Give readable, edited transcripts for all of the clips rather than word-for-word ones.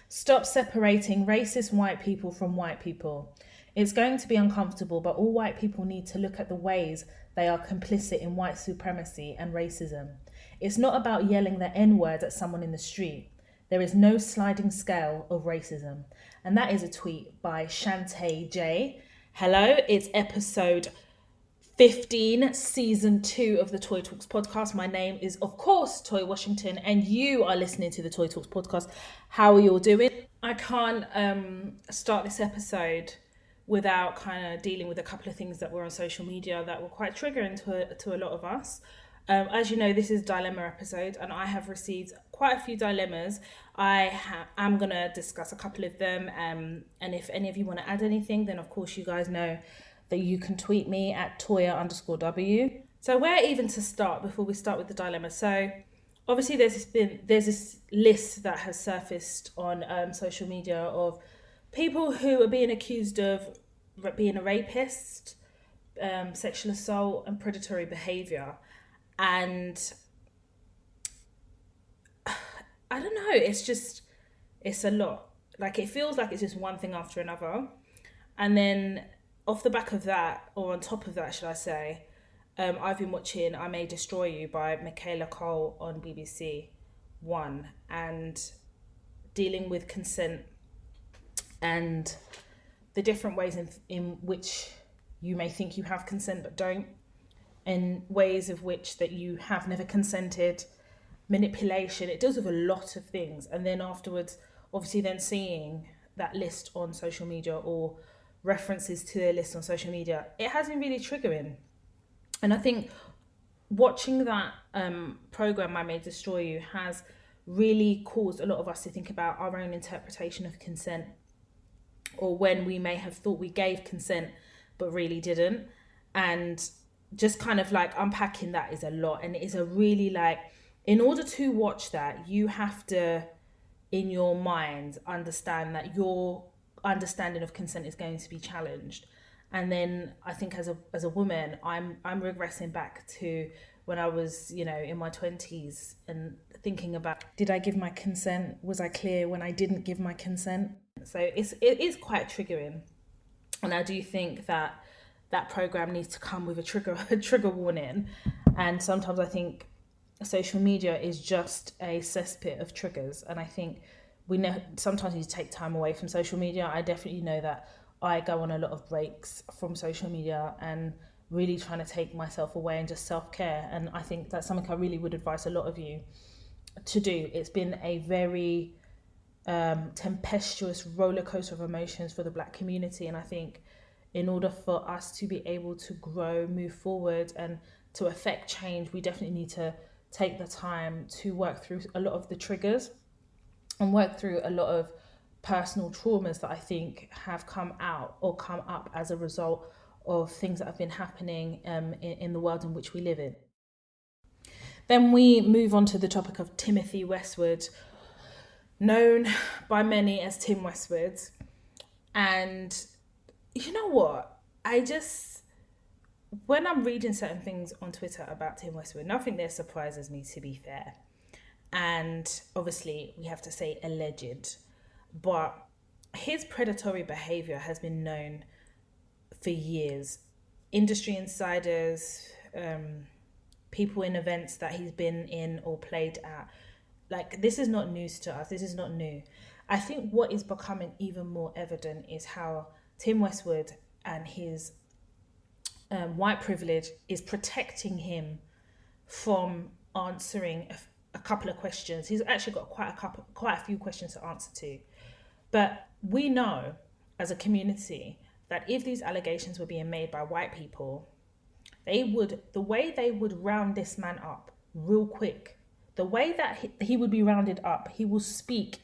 Stop separating racist white people from white people. It's going to be uncomfortable, but all white people need to look at the ways they are complicit in white supremacy and racism. It's not about yelling the N-word at someone in the street. There is no sliding scale of racism. And that is a tweet by Shantae J. Hello, it's episode 15, season 2 of the Toy Talks podcast. My name is, of course, Toy Washington, and you are listening to the Toy Talks podcast. How are you all doing? I can't start this episode without kind of dealing with a couple of things that were on social media that were quite triggering to a lot of us. As you know, this is a dilemma episode, and I have received quite a few dilemmas. I'm going to discuss a couple of them, and if any of you want to add anything, then of course you guys know that you can tweet me at Toya_W. So where even to start before we start with the dilemma? So obviously there's this list that has surfaced on social media of people who are being accused of being a rapist, sexual assault and predatory behaviour. And I don't know, it's a lot. Like, it feels like it's just one thing after another. And then off the back of that, or on top of that, should I say, I've been watching I May Destroy You by Michaela Cole on BBC One, and dealing with consent and the different ways in which you may think you have consent but don't, and ways of which that you have never consented, manipulation. It deals with a lot of things. And then afterwards, obviously then seeing that list on social media or references to their list on social media, it has been really triggering. And I think watching that program I May Destroy You has really caused a lot of us to think about our own interpretation of consent, or when we may have thought we gave consent but really didn't. And just kind of like unpacking that is a lot. And it is a really, like, in order to watch that, you have to, in your mind, understand that your understanding of consent is going to be challenged. And then I think as a woman, I'm regressing back to when I was, in my 20s, and thinking about, did I give my consent? Was I clear when I didn't give my consent? So it is quite triggering. And I do think that program needs to come with a trigger warning. And sometimes I think social media is just a cesspit of triggers. And I think we know sometimes you take time away from social media. I definitely know that I go on a lot of breaks from social media and really trying to take myself away and just self-care. And I think that's something I really would advise a lot of you to do. It's been a very tempestuous roller coaster of emotions for the Black community. And I think in order for us to be able to grow, move forward, and to affect change, we definitely need to take the time to work through a lot of the triggers and work through a lot of personal traumas that I think have come up as a result of things that have been happening in the world in which we live in. Then we move on to the topic of Timothy Westwood, known by many as Tim Westwood. And you know what? When I'm reading certain things on Twitter about Tim Westwood, nothing there surprises me, to be fair. And obviously we have to say alleged, but his predatory behavior has been known for years. Industry insiders, people in events that he's been in or played at, like, this is not news to us. This is not new. I think what is becoming even more evident is how Tim Westwood and his white privilege is protecting him from answering a couple of questions. He's actually got quite a few questions to answer to. But we know as a community that if these allegations were being made by white people, the way they would round this man up real quick, the way that he would be rounded up, he will speak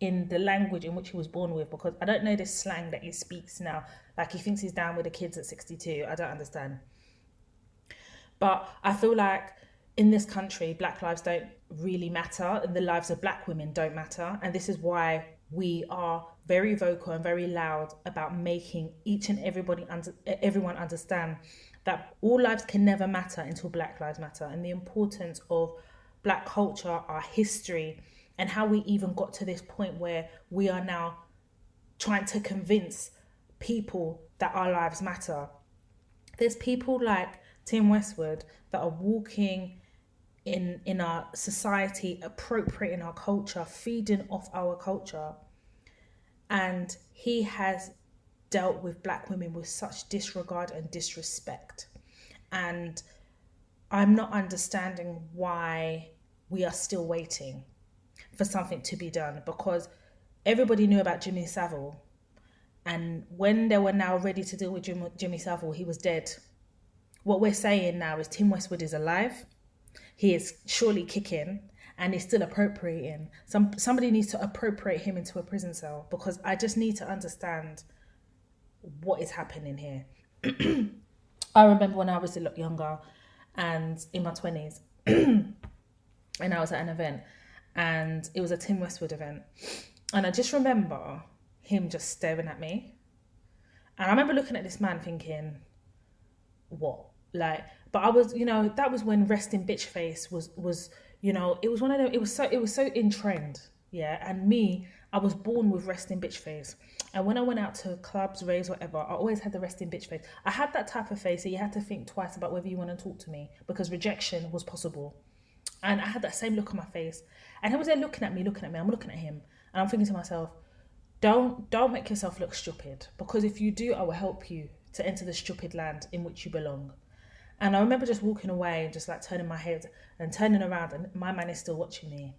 in the language in which he was born with, because I don't know this slang that he speaks now. Like, he thinks he's down with the kids at 62. I don't understand. But I feel like in this country, Black lives don't really matter, and the lives of Black women don't matter. And this is why we are very vocal and very loud about making each and everyone understand that all lives can never matter until Black lives matter, and the importance of Black culture, our history, and how we even got to this point where we are now trying to convince people that our lives matter. There's people like Tim Westwood that are walking in our society, appropriating our culture, feeding off our culture. And he has dealt with black women with such disregard and disrespect. And I'm not understanding why we are still waiting for something to be done, because everybody knew about Jimmy Savile. And when they were now ready to deal with Jimmy Savile, he was dead. What we're saying now is Tim Westwood is alive. He is surely kicking and he's still appropriating. Somebody needs to appropriate him into a prison cell, because I just need to understand what is happening here. I remember when I was a lot younger and in my 20s, and I was at an event, and it was a Tim Westwood event. And I just remember him just staring at me. And I remember looking at this man thinking, what? Like, but I was, that was when resting bitch face was, it was one of them, it was so in trend. Yeah. And me, I was born with resting bitch face. And when I went out to clubs, raves, whatever, I always had the resting bitch face. I had that type of face that you had to think twice about whether you want to talk to me, because rejection was possible. And I had that same look on my face. And he was there looking at me. I'm looking at him. And I'm thinking to myself, don't make yourself look stupid, because if you do, I will help you to enter the stupid land in which you belong. And I remember just walking away and just like turning my head and turning around, and my man is still watching me.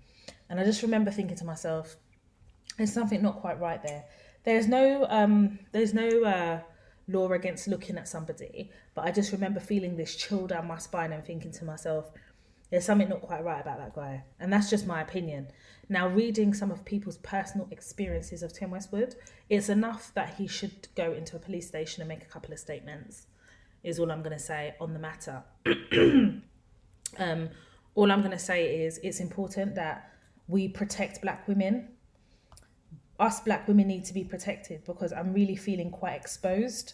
And I just remember thinking to myself, there's something not quite right there. There's no law against looking at somebody, but I just remember feeling this chill down my spine and thinking to myself, there's something not quite right about that guy. And that's just my opinion. Now, reading some of people's personal experiences of Tim Westwood, it's enough that he should go into a police station and make a couple of statements, is all I'm going to say on the matter. All I'm going to say is it's important that we protect black women. Us black women need to be protected, because I'm really feeling quite exposed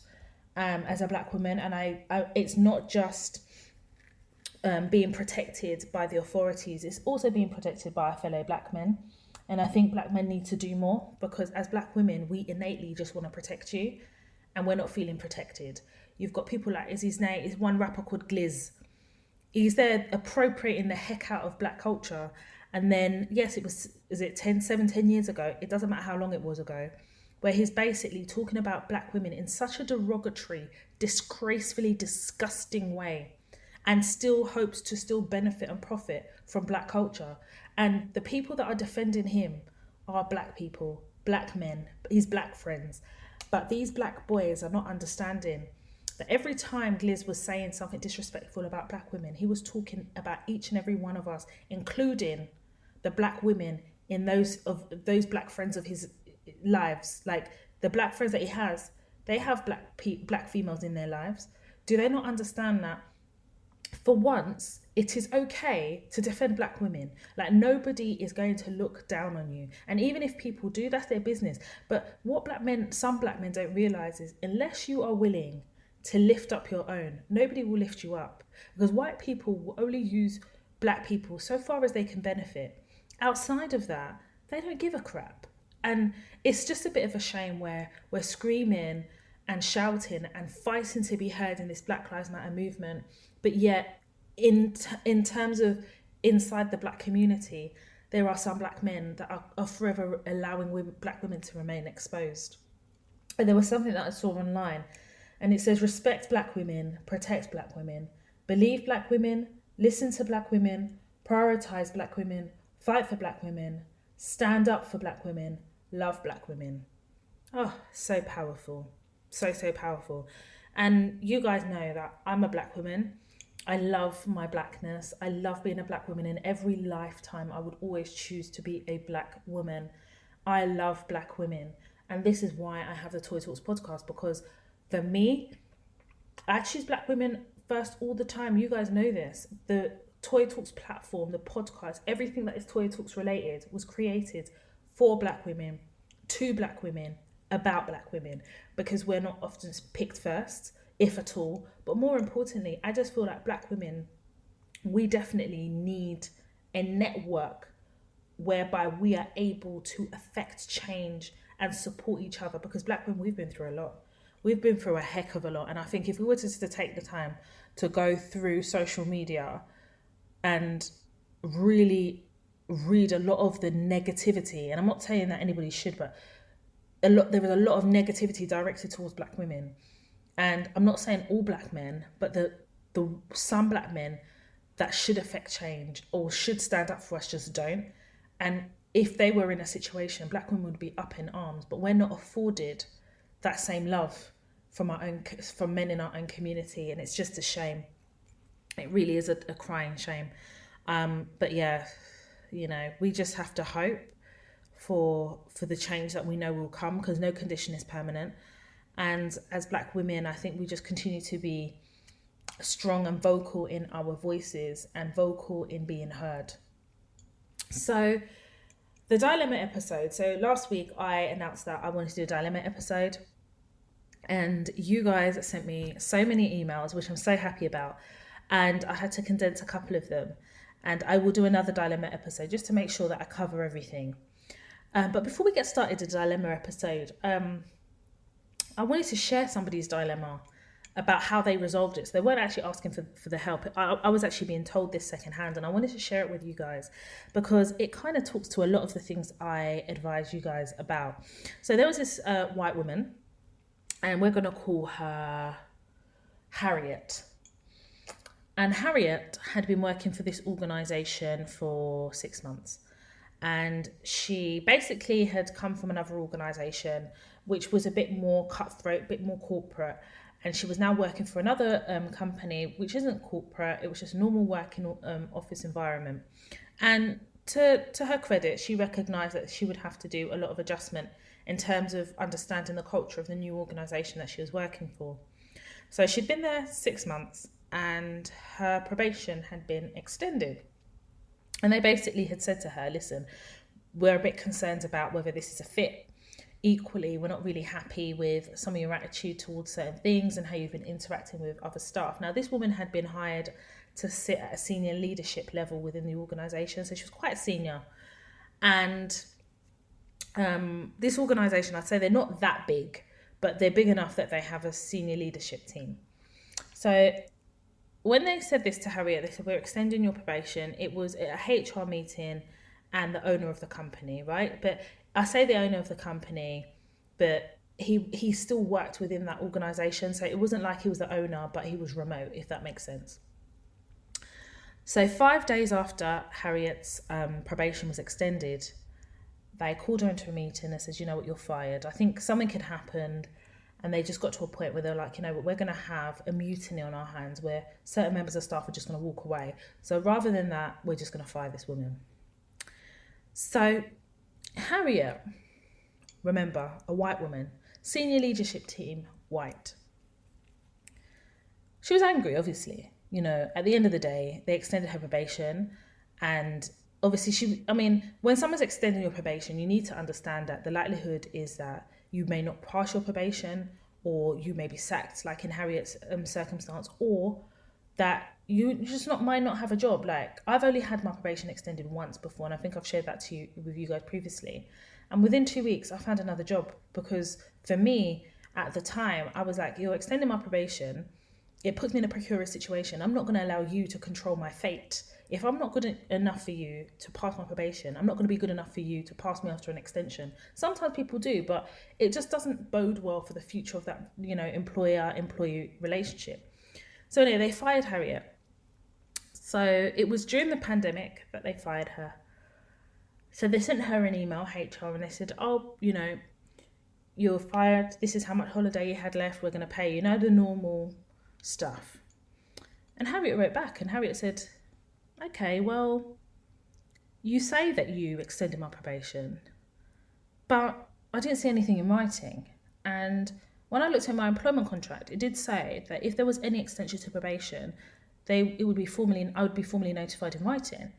as a black woman. And I it's not just being protected by the authorities, it's also being protected by our fellow black men. And I think black men need to do more, because as black women, we innately just want to protect you, and we're not feeling protected. You've got people like, is one rapper called Gliz. He's there appropriating the heck out of black culture. And then, yes, is it 10 years ago? It doesn't matter how long it was ago, where he's basically talking about black women in such a derogatory, disgracefully disgusting way, and still hopes to still benefit and profit from black culture. And the people that are defending him are black people, black men, his black friends. But these black boys are not understanding that every time Gliz was saying something disrespectful about black women, he was talking about each and every one of us, including the black women in those black friends of his lives. Like, the black friends that he has, they have black females in their lives. Do they not understand that for once it is okay to defend black women? Like, nobody is going to look down on you. And even if people do, that's their business. But what some black men don't realize is, unless you are willing to lift up your own, nobody will lift you up, because white people will only use black people so far as they can benefit. Outside of that, they don't give a crap. And it's just a bit of a shame where we're screaming and shouting and fighting to be heard in this Black Lives Matter movement, but yet in terms of inside the black community, there are some black men that are forever allowing black women to remain exposed. And there was something that I saw online, and it says, respect black women, protect black women, believe black women, listen to black women, prioritize black women, fight for black women, stand up for black women, love black women. Oh, so powerful. So powerful. And you guys know that I'm a black woman. I love my blackness. I love being a black woman. In every lifetime, I would always choose to be a black woman. I love black women. And this is why I have the Toy Talks podcast, because for me, I choose black women first all the time. You guys know this. The Toy Talks platform, the podcast, everything that is Toy Talks related was created for black women, to black women, about black women, because we're not often picked first, if at all. But more importantly, I just feel like black women, we definitely need a network whereby we are able to affect change and support each other, because black women, we've been through a lot. We've been through a heck of a lot. And I think if we were to take the time to go through social media and really read a lot of the negativity, and I'm not saying that anybody should, but there was a lot of negativity directed towards black women. And I'm not saying all black men, but the some black men that should affect change or should stand up for us just don't. And if they were in a situation, black women would be up in arms, but we're not afforded that same love from men in our own community, and it's just a shame. It really is a crying shame. But yeah, we just have to hope for the change that we know will come, because no condition is permanent. And as black women, I think we just continue to be strong and vocal in our voices and vocal in being heard. So the dilemma episode. So last week I announced that I wanted to do a dilemma episode, and you guys sent me so many emails, which I'm so happy about. And I had to condense a couple of them, and I will do another dilemma episode just to make sure that I cover everything. But before we get started, the dilemma episode, I wanted to share somebody's dilemma about how they resolved it. So they weren't actually asking for the help. I was actually being told this secondhand, and I wanted to share it with you guys because it kind of talks to a lot of the things I advise you guys about. So there was this white woman, and we're going to call her Harriet. And Harriet had been working for this organisation for 6 months. And she basically had come from another organisation, which was a bit more cutthroat, a bit more corporate. And she was now working for another company, which isn't corporate. It was just normal working office environment. And to her credit, she recognised that she would have to do a lot of adjustment in terms of understanding the culture of the new organisation that she was working for. So she'd been there 6 months, and her probation had been extended. And they basically had said to her, listen, we're a bit concerned about whether this is a fit. Equally, we're not really happy with some of your attitude towards certain things and how you've been interacting with other staff. Now, this woman had been hired to sit at a senior leadership level within the organisation, so she was quite senior. And this organisation, I'd say they're not that big, but they're big enough that they have a senior leadership team. So when they said this to Harriet, they said, we're extending your probation. It was a HR meeting and the owner of the company, right? But I say the owner of the company, but he still worked within that organisation. So it wasn't like he was the owner, but he was remote, if that makes sense. So 5 days after Harriet's probation was extended, they called her into a meeting and said, you know what, you're fired. I think something had happened, and they just got to a point where they're like, you know what, we're going to have a mutiny on our hands where certain members of staff are just going to walk away. So rather than that, we're just going to fire this woman. So Harriet, remember, a white woman, senior leadership team, white. She was angry, obviously. At the end of the day, they extended her probation, and obviously when someone's extending your probation, you need to understand that the likelihood is that you may not pass your probation, or you may be sacked, like in Harriet's circumstance, or that you just might not have a job. Like, I've only had my probation extended once before, and I think I've shared that with you guys previously. And within 2 weeks, I found another job, because for me, at the time, I was like, you're extending my probation. It puts me in a precarious situation. I'm not going to allow you to control my fate. If I'm not good enough for you to pass my probation, I'm not going to be good enough for you to pass me after an extension. Sometimes people do, but it just doesn't bode well for the future of that, employer-employee relationship. So anyway, they fired Harriet. So it was during the pandemic that they fired her. So they sent her an email, HR, and they said, you're fired. This is how much holiday you had left. We're going to pay you, the normal stuff. And Harriet wrote back, and Harriet said, okay, well, you say that you extended my probation, but I didn't see anything in writing. And when I looked at my employment contract, it did say that if there was any extension to probation, I would be formally notified in writing.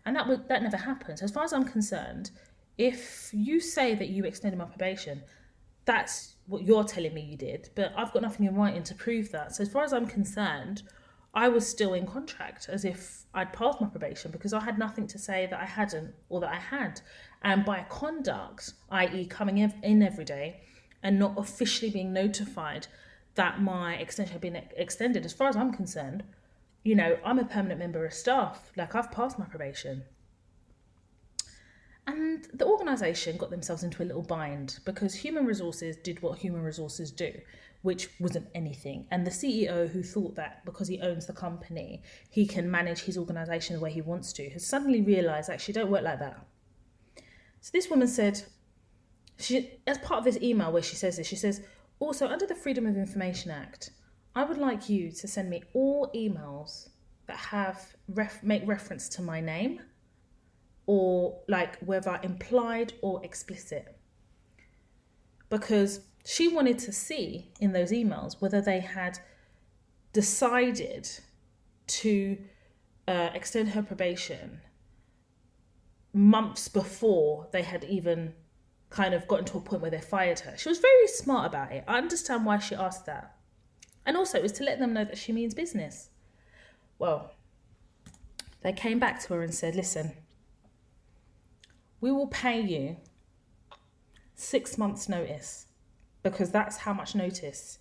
And that never happened. So as far as I'm concerned, if you say that you extended my probation, that's what you're telling me you did, but I've got nothing in writing to prove that. So as far as I'm concerned, I was still in contract as if I'd passed my probation because I had nothing to say that I hadn't or that I had. And by conduct, i.e., coming in every day and not officially being notified that my extension had been extended, as far as I'm concerned, I'm a permanent member of staff. Like, I've passed my probation. And the organisation got themselves into a little bind because human resources did what human resources do, which wasn't anything. And the CEO, who thought that because he owns the company, he can manage his organisation the way he wants to, has suddenly realised actually don't work like that. So this woman said, as part of this email where she says this, she says, also under the Freedom of Information Act, I would like you to send me all emails that make reference to my name, or like whether implied or explicit, because she wanted to see in those emails whether they had decided to extend her probation months before they had even kind of gotten to a point where they fired her. She was very smart about it. I understand why she asked that. And also it was to let them know that she means business. Well, they came back to her and said, listen, we will pay you 6 months notice because that's how much notice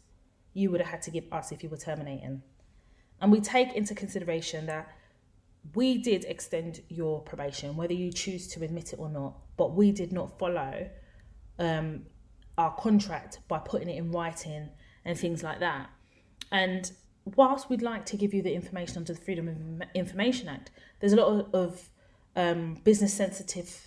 you would have had to give us if you were terminating. And we take into consideration that we did extend your probation, whether you choose to admit it or not, but we did not follow our contract by putting it in writing and things like that. And whilst we'd like to give you the information under the Freedom of Information Act, there's a lot of business sensitive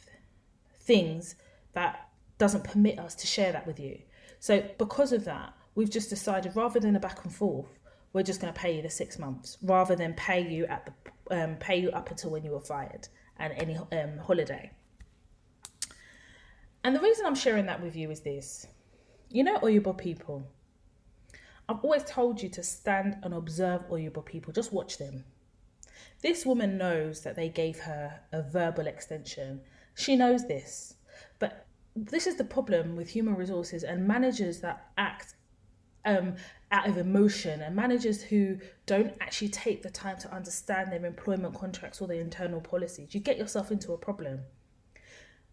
things that doesn't permit us to share that with you. So because of that, we've just decided rather than a back and forth, we're just going to pay you the 6 months rather than pay you up until when you were fired and any holiday. And the reason I'm sharing that with you is this. Oyubo people. I've always told you to stand and observe Oyubo people. Just watch them. This woman knows that they gave her a verbal extension. She knows this. But this is the problem with human resources and managers that act out of emotion, and managers who don't actually take the time to understand their employment contracts or their internal policies. You get yourself into a problem.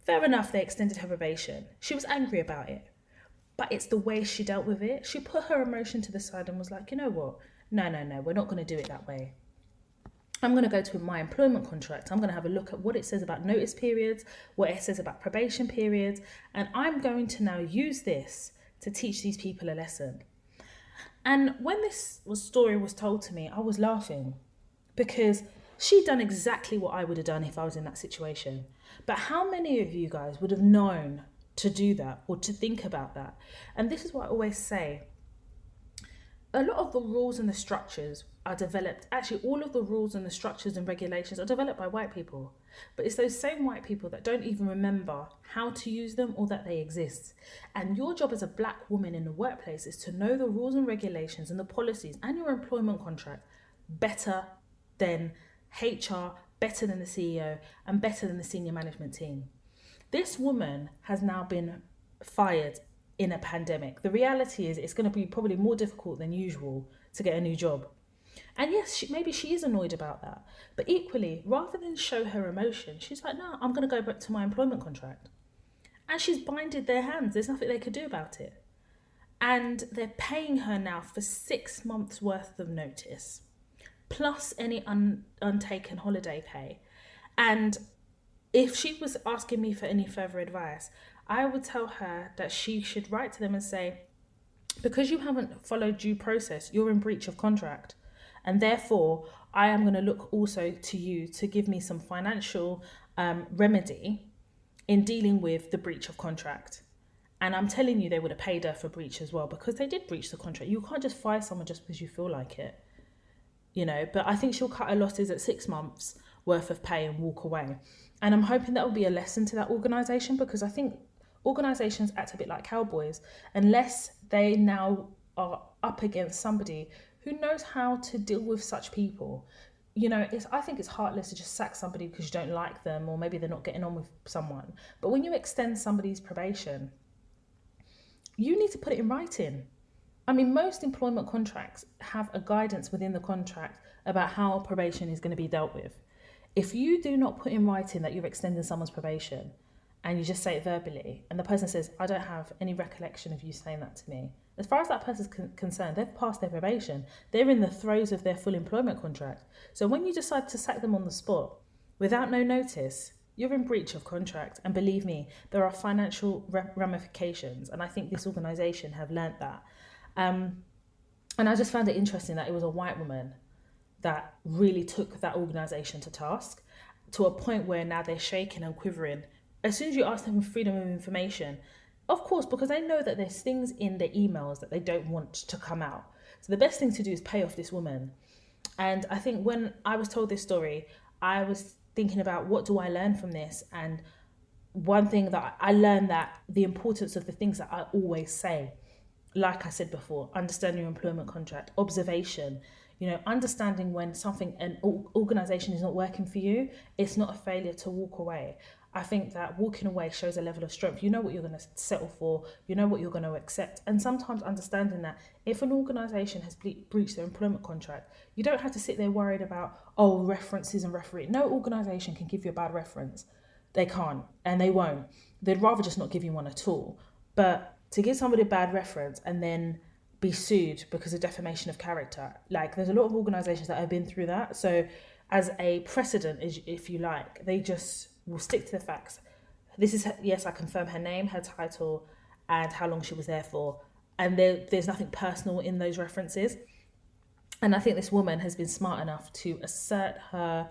Fair enough, they extended her probation. She was angry about it. But it's the way she dealt with it. She put her emotion to the side and was like, you know what? No, we're not going to do it that way. I'm going to go to my employment contract. I'm going to have a look at what it says about notice periods, what it says about probation periods, and I'm going to now use this to teach these people a lesson. And when this story was told to me, I was laughing because she'd done exactly what I would have done if I was in that situation. But how many of you guys would have known to do that or to think about that? And this is what I always say. A lot of the rules and the structures are developed, actually all of the rules and the structures and regulations are developed by white people. But it's those same white people that don't even remember how to use them or that they exist. And your job as a black woman in the workplace is to know the rules and regulations and the policies and your employment contract better than HR, better than the CEO, and better than the senior management team. This woman has now been fired in a pandemic. The reality is it's going to be probably more difficult than usual to get a new job. And yes, maybe she is annoyed about that. But equally, rather than show her emotion, she's like, no, I'm going to go back to my employment contract. And she's binded their hands. There's nothing they could do about it. And they're paying her now for 6 months worth of notice, plus any untaken holiday pay. And if she was asking me for any further advice, I would tell her that she should write to them and say, because you haven't followed due process, you're in breach of contract. And therefore, I am going to look also to you to give me some financial remedy in dealing with the breach of contract. And I'm telling you, they would have paid her for breach as well, because they did breach the contract. You can't just fire someone just because you feel like it, But I think she'll cut her losses at 6 months worth of pay and walk away. And I'm hoping that will be a lesson to that organisation, because I think organisations act a bit like cowboys unless they now are up against somebody who knows how to deal with such people. I think it's heartless to just sack somebody because you don't like them or maybe they're not getting on with someone. But when you extend somebody's probation, you need to put it in writing. I mean, most employment contracts have a guidance within the contract about how probation is going to be dealt with. If you do not put in writing that you're extending someone's probation and you just say it verbally, and the person says, I don't have any recollection of you saying that to me, as far as that person's concerned, they've passed their probation. They're in the throes of their full employment contract. So when you decide to sack them on the spot without no notice, you're in breach of contract. And believe me, there are financial ramifications. And I think this organisation have learnt that. And I just found it interesting that it was a white woman that really took that organisation to task, to a point where now they're shaking and quivering. As soon as you ask them for freedom of information, of course, because they know that there's things in their emails that they don't want to come out. So the best thing to do is pay off this woman. And I think when I was told this story, I was thinking about, what do I learn from this? And one thing that I learned, that the importance of the things that I always say, like I said before, understanding your employment contract, observation, understanding when an organisation is not working for you. It's not a failure to walk away. I think that walking away shows a level of strength. You know what you're going to settle for. You know what you're going to accept. And sometimes understanding that if an organisation has breached their employment contract, you don't have to sit there worried about, references and referee. No organisation can give you a bad reference. They can't, and they won't. They'd rather just not give you one at all. But to give somebody a bad reference and then be sued because of defamation of character, like, there's a lot of organisations that have been through that. So as a precedent, if you like, they just will stick to the facts. This is, yes, I confirm her name, her title, and how long she was there for. And there's nothing personal in those references. And I think this woman has been smart enough to assert her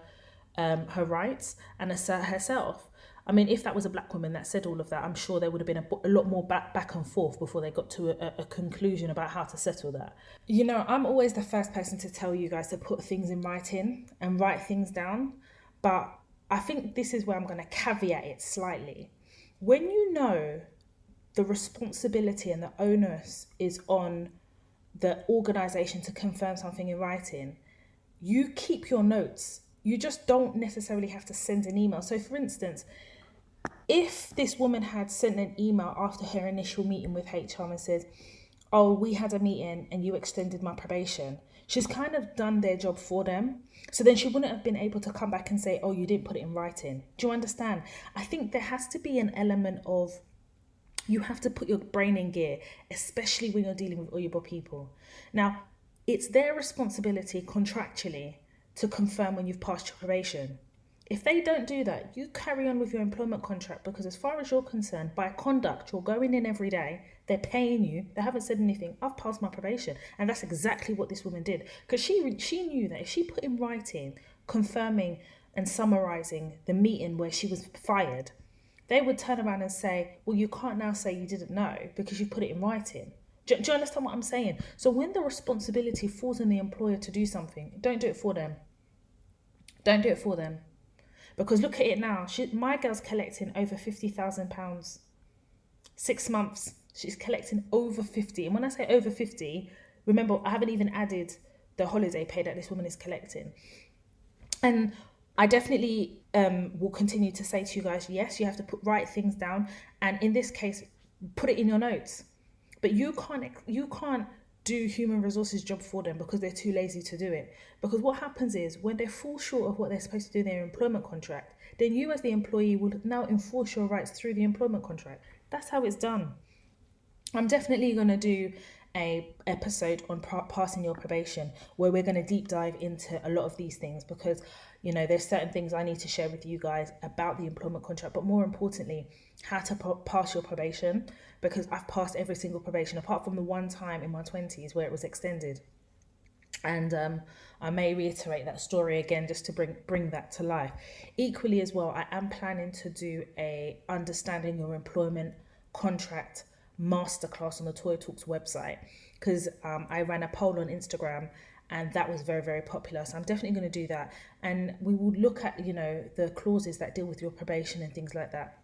rights and assert herself. I mean, if that was a black woman that said all of that, I'm sure there would have been a lot more back and forth before they got to a conclusion about how to settle that. I'm always the first person to tell you guys to put things in writing and write things down. But I think this is where I'm going to caveat it slightly. When you know the responsibility and the onus is on the organisation to confirm something in writing, you keep your notes. You just don't necessarily have to send an email. So for instance, if this woman had sent an email after her initial meeting with HR and says, we had a meeting and you extended my probation, she's kind of done their job for them. So then she wouldn't have been able to come back and say, you didn't put it in writing. Do you understand? I think there has to be an element of, you have to put your brain in gear, especially when you're dealing with Oyibo people. Now, it's their responsibility contractually to confirm when you've passed your probation. If they don't do that, you carry on with your employment contract, because as far as you're concerned, by conduct, you're going in every day, they're paying you, they haven't said anything, I've passed my probation. And that's exactly what this woman did. Because she knew that if she put in writing, confirming and summarising the meeting where she was fired, they would turn around and say, well, you can't now say you didn't know because you put it in writing. Do you understand what I'm saying? So when the responsibility falls on the employer to do something, don't do it for them. Don't do it for them. Because look at it now. My girl's collecting over £50,000. 6 months, she's collecting over 50. And when I say over 50, remember, I haven't even added the holiday pay that this woman is collecting. And I definitely will continue to say to you guys, yes, you have to write things down. And in this case, put it in your notes. But you can't do human resources job for them because they're too lazy to do it. Because what happens is, when they fall short of what they're supposed to do in their employment contract, then you as the employee will now enforce your rights through the employment contract. That's how it's done. I'm definitely going to do a episode on passing your probation, where we're going to deep dive into a lot of these things, because there's certain things I need to share with you guys about the employment contract, but more importantly, how to pass your probation, because I've passed every single probation apart from the one time in my 20s where it was extended. And I may reiterate that story again just to bring that to life. Equally as well, I am planning to do a understanding your employment contract masterclass on the Toy Talks website, because I ran a poll on Instagram and that was very, very popular. So I'm definitely going to do that. And we will look at, the clauses that deal with your probation and things like that.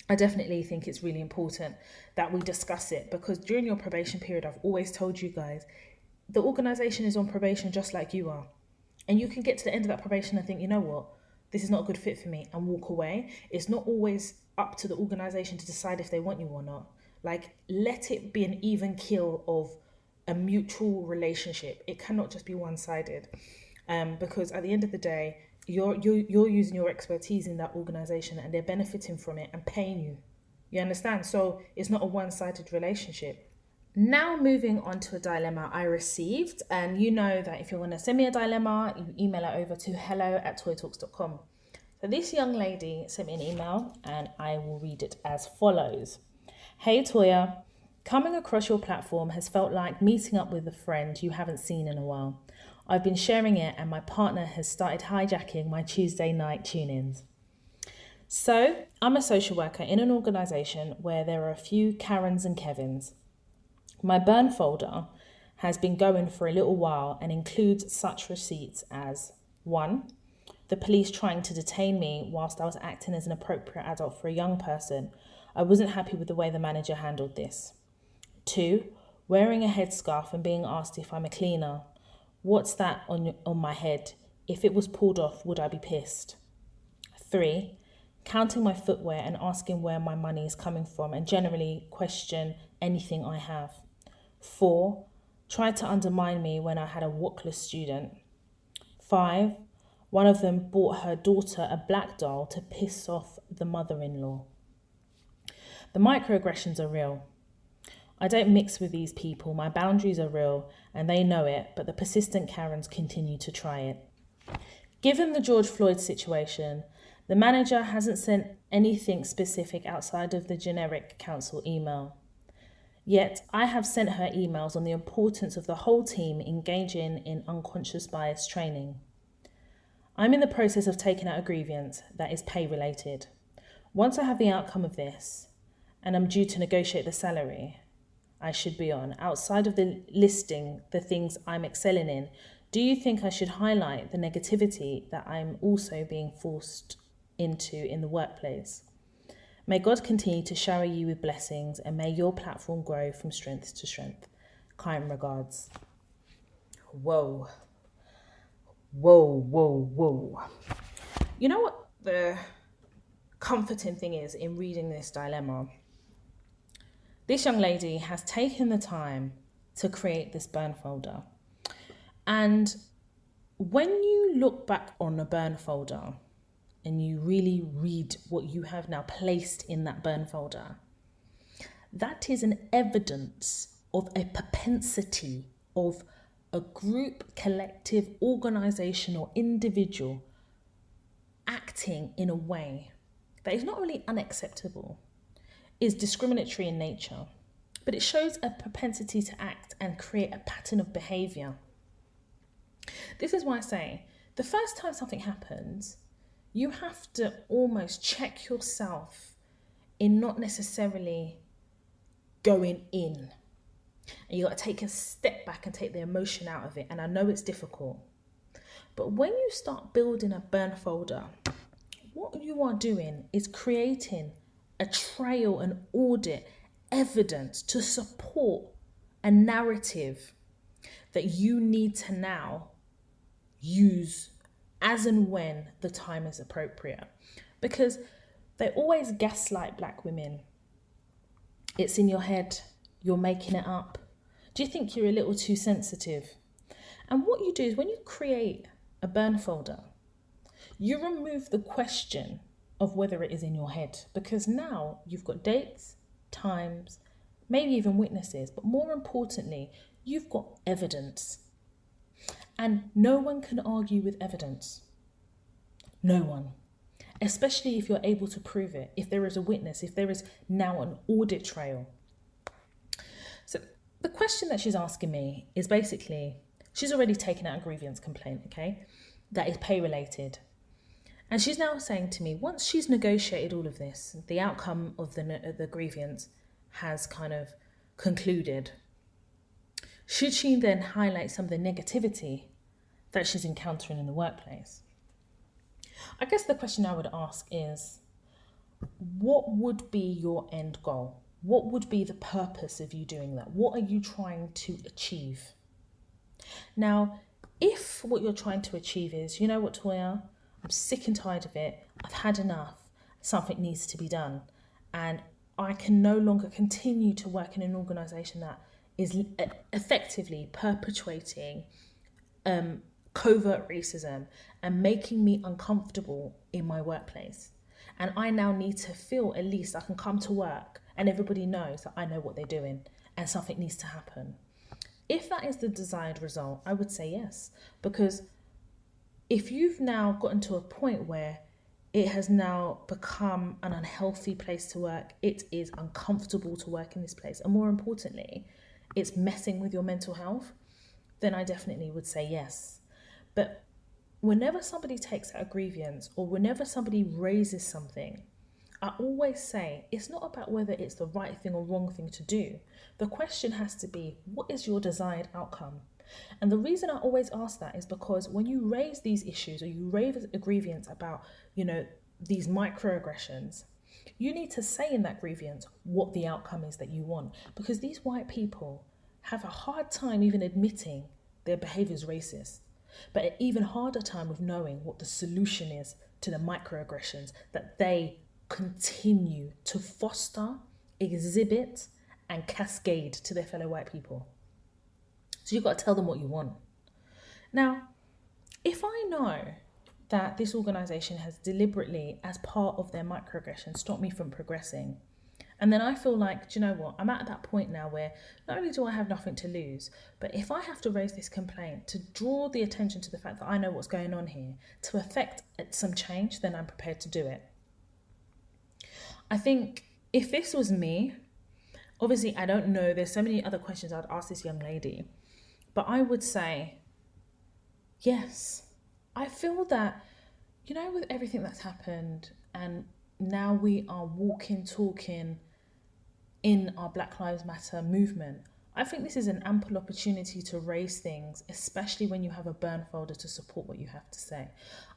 I definitely think it's really important that we discuss it, because during your probation period, I've always told you guys, the organisation is on probation just like you are. And you can get to the end of that probation and think, you know what, this is not a good fit for me, and walk away. It's not always up to the organisation to decide if they want you or not. Like, let it be an even keel of a mutual relationship. It cannot just be one-sided, because at the end of the day, you're using your expertise in that organization, and they're benefiting from it and paying you. You understand? So it's not a one-sided relationship. Now moving on to a dilemma I received, and you know that if you want to send me a dilemma, you email it over to hello@toytalks.com. So this young lady sent me an email, and I will read it as follows. Hey Toya, coming across your platform has felt like meeting up with a friend you haven't seen in a while. I've been sharing it, and my partner has started hijacking my Tuesday night tune-ins. So I'm a social worker in an organisation where there are a few Karens and Kevins. My burn folder has been going for a little while and includes such receipts as 1. The police trying to detain me whilst I was acting as an appropriate adult for a young person. I wasn't happy with the way the manager handled this. 2. Wearing a headscarf and being asked if I'm a cleaner. What's that on my head? If it was pulled off, would I be pissed? 3. Counting my footwear and asking where my money is coming from and generally question anything I have. 4. Tried to undermine me when I had a walkless student. 5. One of them bought her daughter a black doll to piss off the mother-in-law. The microaggressions are real. I don't mix with these people. My boundaries are real and they know it, but the persistent Karens continue to try it. Given the George Floyd situation, the manager hasn't sent anything specific outside of the generic council email. Yet, I have sent her emails on the importance of the whole team engaging in unconscious bias training. I'm in the process of taking out a grievance that is pay related. Once I have the outcome of this, and I'm due to negotiate the salary I should be on, outside of the listing the things I'm excelling in, do you think I should highlight the negativity that I'm also being forced into in the workplace? May God continue to shower you with blessings, and may your platform grow from strength to strength. Kind regards. Whoa. You know what the comforting thing is in reading this dilemma? This young lady has taken the time to create this burn folder. And when you look back on a burn folder, and you really read what you have now placed in that burn folder, that is an evidence of a propensity of a group, collective, organisation or individual acting in a way that is not really unacceptable, is discriminatory in nature, but it shows a propensity to act and create a pattern of behaviour. This is why I say, the first time something happens, you have to almost check yourself in not necessarily going in. And you got to take a step back and take the emotion out of it. And I know it's difficult. But when you start building a burn folder, what you are doing is creating a trail, an audit, evidence to support a narrative that you need to now use as and when the time is appropriate. Because they always gaslight black women. It's in your head, you're making it up. Do you think you're a little too sensitive? And what you do is when you create a burn folder, you remove the question of whether it is in your head, because now you've got dates, times, maybe even witnesses, but more importantly, you've got evidence. And no one can argue with evidence. No one. Especially if you're able to prove it, if there is a witness, if there is now an audit trail. So the question that she's asking me is basically, she's already taken out a grievance complaint, okay, that is pay related. And she's now saying to me, once she's negotiated all of this, the outcome of the grievance has kind of concluded. Should she then highlight some of the negativity that she's encountering in the workplace? I guess the question I would ask is, what would be your end goal? What would be the purpose of you doing that? What are you trying to achieve? Now, if what you're trying to achieve is, you know what, Toya, I'm sick and tired of it. I've had enough. Something needs to be done. And I can no longer continue to work in an organisation that is effectively perpetuating covert racism and making me uncomfortable in my workplace. And I now need to feel at least I can come to work and everybody knows that I know what they're doing and something needs to happen. If that is the desired result, I would say yes. Because if you've now gotten to a point where it has now become an unhealthy place to work, it is uncomfortable to work in this place, and more importantly, it's messing with your mental health, then I definitely would say yes. But whenever somebody takes out a grievance or whenever somebody raises something, I always say it's not about whether it's the right thing or wrong thing to do. The question has to be, what is your desired outcome? And the reason I always ask that is because when you raise these issues or you raise a grievance about, these microaggressions, you need to say in that grievance what the outcome is that you want. Because these white people have a hard time even admitting their behavior is racist, but an even harder time with knowing what the solution is to the microaggressions that they continue to foster, exhibit, and cascade to their fellow white people. So you've got to tell them what you want. Now, if I know that this organisation has deliberately, as part of their microaggression, stopped me from progressing, and then I feel like, do you know what, I'm at that point now where not only do I have nothing to lose, but if I have to raise this complaint to draw the attention to the fact that I know what's going on here, to affect some change, then I'm prepared to do it. I think if this was me, obviously I don't know, there's so many other questions I'd ask this young lady, but I would say, yes. I feel that, with everything that's happened, and now we are walking, talking in our Black Lives Matter movement, I think this is an ample opportunity to raise things, especially when you have a burn folder to support what you have to say.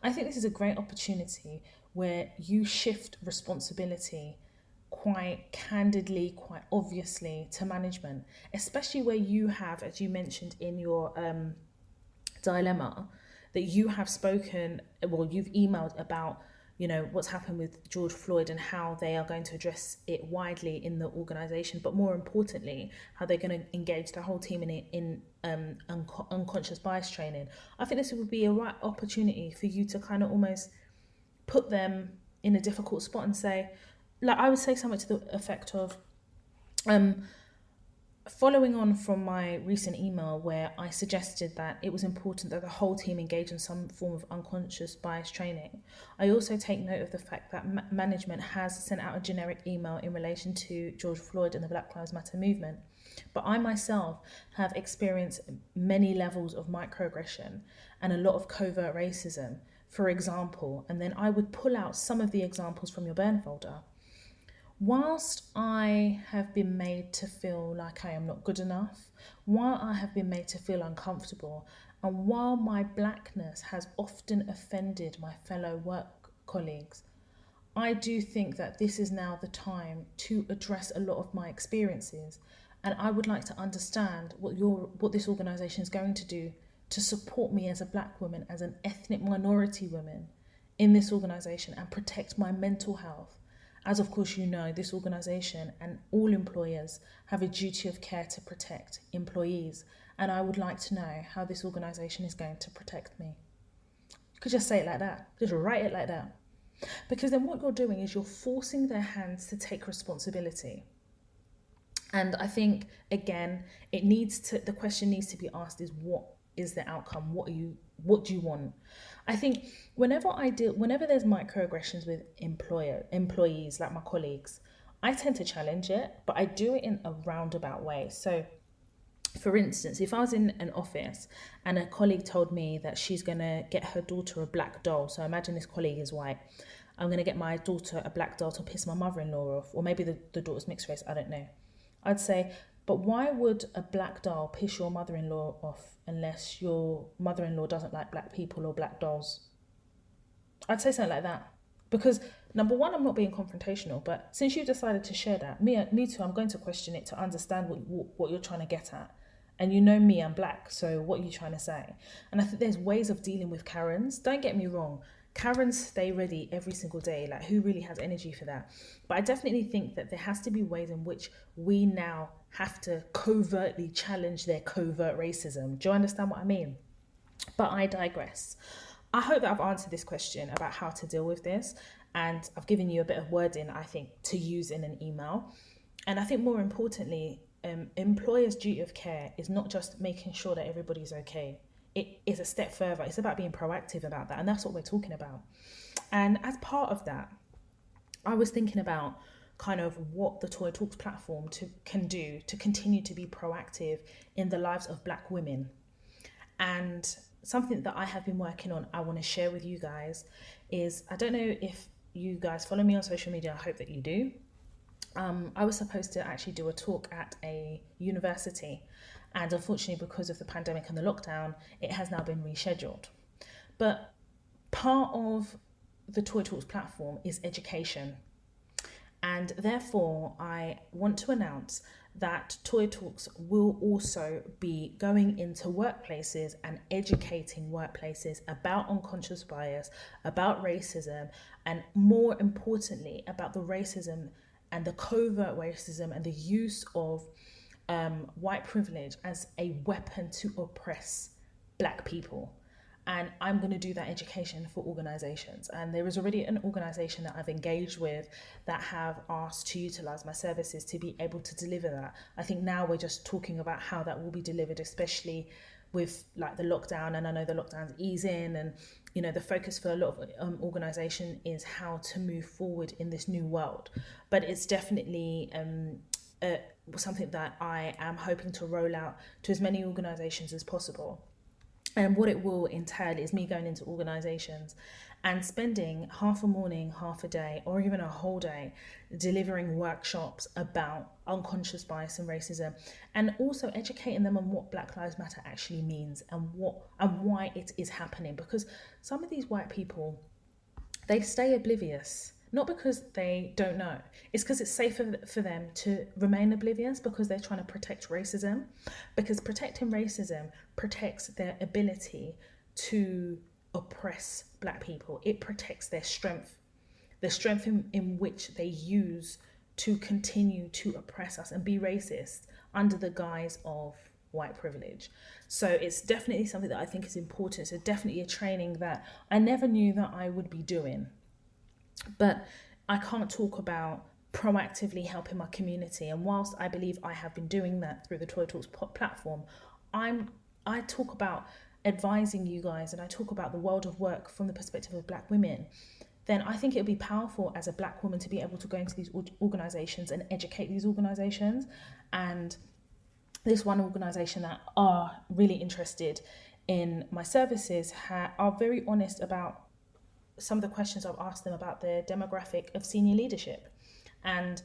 I think this is a great opportunity where you shift responsibility quite candidly, quite obviously to management, especially where you have, as you mentioned in your dilemma, that you have spoken, you've emailed about, what's happened with George Floyd and how they are going to address it widely in the organisation, but more importantly, how they're going to engage the whole team in unconscious bias training. I think this would be a right opportunity for you to kind of almost put them in a difficult spot and say, like, I would say something to the effect of, following on from my recent email where I suggested that it was important that the whole team engage in some form of unconscious bias training, I also take note of the fact that management has sent out a generic email in relation to George Floyd and the Black Lives Matter movement. But I myself have experienced many levels of microaggression and a lot of covert racism, for example, and then I would pull out some of the examples from your burn folder. Whilst I have been made to feel like I am not good enough, while I have been made to feel uncomfortable, and while my blackness has often offended my fellow work colleagues, I do think that this is now the time to address a lot of my experiences, and I would like to understand what this organisation is going to do to support me as a black woman, as an ethnic minority woman in this organisation, and protect my mental health. As of course you know, this organisation and all employers have a duty of care to protect employees, and I would like to know how this organisation is going to protect me. You could just say it like that, just write it like that. Because then what you're doing is you're forcing their hands to take responsibility. And I think, again, the question needs to be asked is, what is the outcome? What do you want? I think whenever there's microaggressions with employees, like my colleagues, I tend to challenge it, but I do it in a roundabout way. So, for instance, if I was in an office and a colleague told me that she's going to get her daughter a black doll, so imagine this colleague is white, I'm going to get my daughter a black doll to piss my mother-in-law off, or maybe the daughter's mixed race, I don't know. I'd say, but why would a black doll piss your mother-in-law off unless your mother-in-law doesn't like black people or black dolls? I'd say something like that. Because, number one, I'm not being confrontational, but since you've decided to share that, me too, I'm going to question it to understand what you're trying to get at. And you know me, I'm black, so what are you trying to say? And I think there's ways of dealing with Karens. Don't get me wrong. Karens stay ready every single day. Like, who really has energy for that? But I definitely think that there has to be ways in which we now have to covertly challenge their covert racism. Do you understand what I mean? But I digress. I hope that I've answered this question about how to deal with this, and I've given you a bit of wording, I think, to use in an email. And I think more importantly, employers' duty of care is not just making sure that everybody's okay. It is a step further. It's about being proactive about that, and that's what we're talking about. And as part of that, I was thinking about kind of what the Toy Talks platform can do to continue to be proactive in the lives of Black women. And something that I have been working on, I want to share with you guys is, I don't know if you guys follow me on social media, I hope that you do. I was supposed to actually do a talk at a university, and unfortunately because of the pandemic and the lockdown, it has now been rescheduled. But part of the Toy Talks platform is education, and therefore I want to announce that Toy Talks will also be going into workplaces and educating workplaces about unconscious bias, about racism, and more importantly about the racism and the covert racism and the use of white privilege as a weapon to oppress Black people. And I'm going to do that education for organisations. And there is already an organisation that I've engaged with that have asked to utilise my services to be able to deliver that. I think now we're just talking about how that will be delivered, especially with like the lockdown. And I know the lockdown's easing, and you know the focus for a lot of organisation is how to move forward in this new world. But it's definitely something that I am hoping to roll out to as many organisations as possible. And what it will entail is me going into organisations and spending half a morning, half a day, or even a whole day delivering workshops about unconscious bias and racism, and also educating them on what Black Lives Matter actually means and why it is happening. Because some of these white people, they stay oblivious, not because they don't know. It's because it's safer for them to remain oblivious because they're trying to protect racism. Because protecting racism protects their ability to oppress Black people. It protects their strength, the strength in which they use to continue to oppress us and be racist under the guise of white privilege. So it's definitely something that I think is important. So definitely a training that I never knew that I would be doing. But I can't talk about proactively helping my community. And whilst I believe I have been doing that through the Toy Talks platform, I talk about advising you guys, and I talk about the world of work from the perspective of Black women. Then I think it would be powerful as a Black woman to be able to go into these organisations and educate these organisations. And this one organisation that are really interested in my services are very honest about some of the questions I've asked them about the demographic of senior leadership. And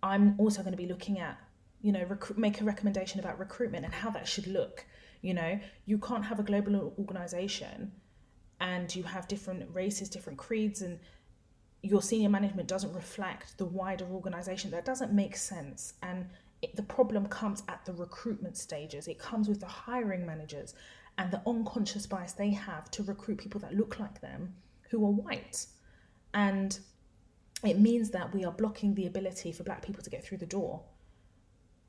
I'm also going to be looking at, you know, make a recommendation about recruitment and how that should look. You know, you can't have a global organization and you have different races, different creeds, and your senior management doesn't reflect the wider organization. That doesn't make sense. And the problem comes at the recruitment stages. It comes with the hiring managers and the unconscious bias they have to recruit people that look like them, who are white. And it means that we are blocking the ability for Black people to get through the door,